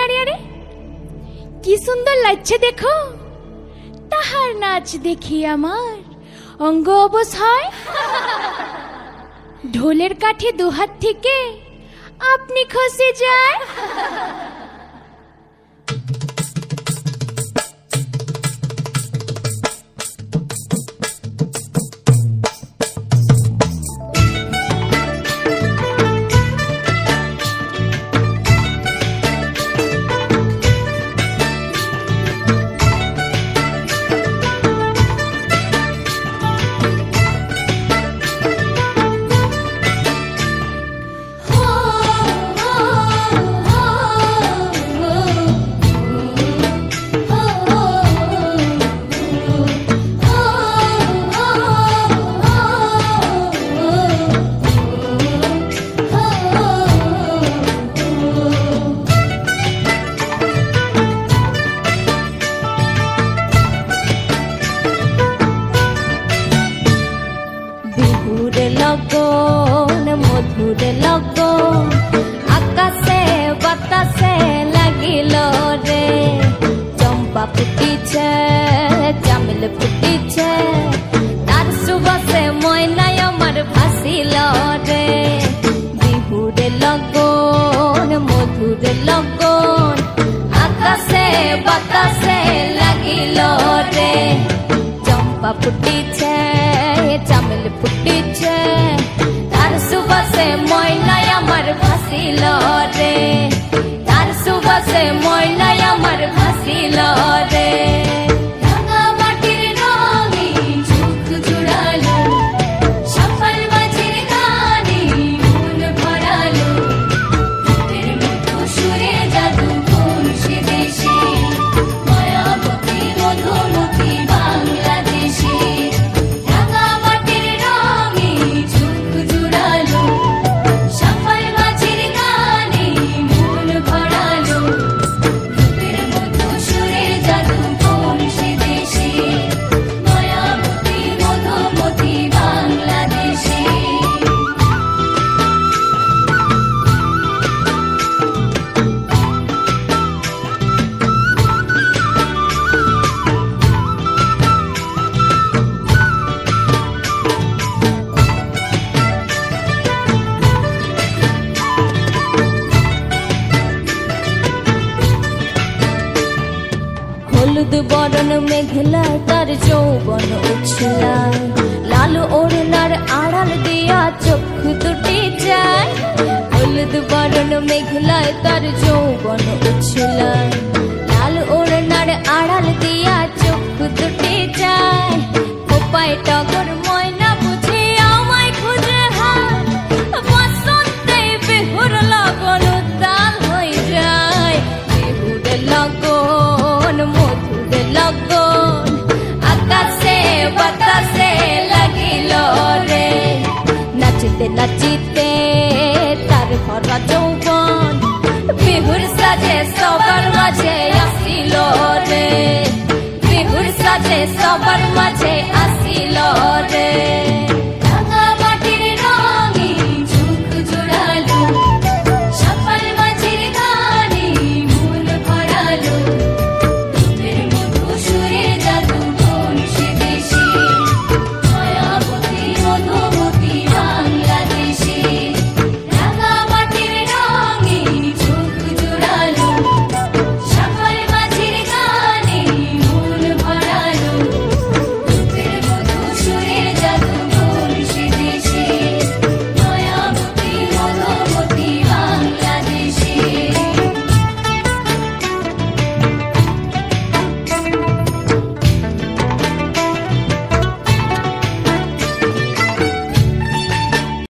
আরে আরে কি সুন্দর লাগছে দেখো, তাহার নাচ দেখি আমার অঙ্গ অবশ হয়। ঢোলের কাঠে দুহাত থেকে আপনি খসে যায়। লগন মধুর লগন আকাশে বাতাসে লাগিল রে, চম্পা ফুটিছে চামেল ফুটিছে তার সুবাসে ময়নায় আমার ভাসিল রে। বিহুর লগন মধুর লগন আকাশে বাতাসে লাগিল রে, চম্পা ফুটিছে চামেল ফুটিছে তার সুবাসে ময়নায় আমার ভাসিল রে, তার সুবাসে ময়নায় আমার ভাসিল রে। রাঙা মাটির রঙে চোখ জুড়ালো, সকাল মাঝের গানে মন ভরালো, ভূতের মতো সুরে জাদু কোন সে দেশে, মায়াবতী মধুমতি বাংলাদেশে। হলুদ বরণ মেঘলায় তার যৌবন উছলায়, লাল ওড়নার আড়াল দিয়া চক্ষু দুটি যায়। হলুদ বরণ মেঘলায় তার যৌবন উছলায়, লাল ওড়নার আড়াল দিয়া চক্ষু দুটি যায়। কোপায় টগর ময়না বুঝে আমায় খুঁজে হায়, বসন্তে বিহুর লগন তাল হয়ে যায়। বিহুর লগন মধুর লগন আকাশে বাতাসে লাগিল রে, নাচিতে নাচিতে তার ভরা যৌবন বিহুর সাজে সবার মাঝে আসিল রে, বিহুর সাজে সবার মাঝে আসিল রে।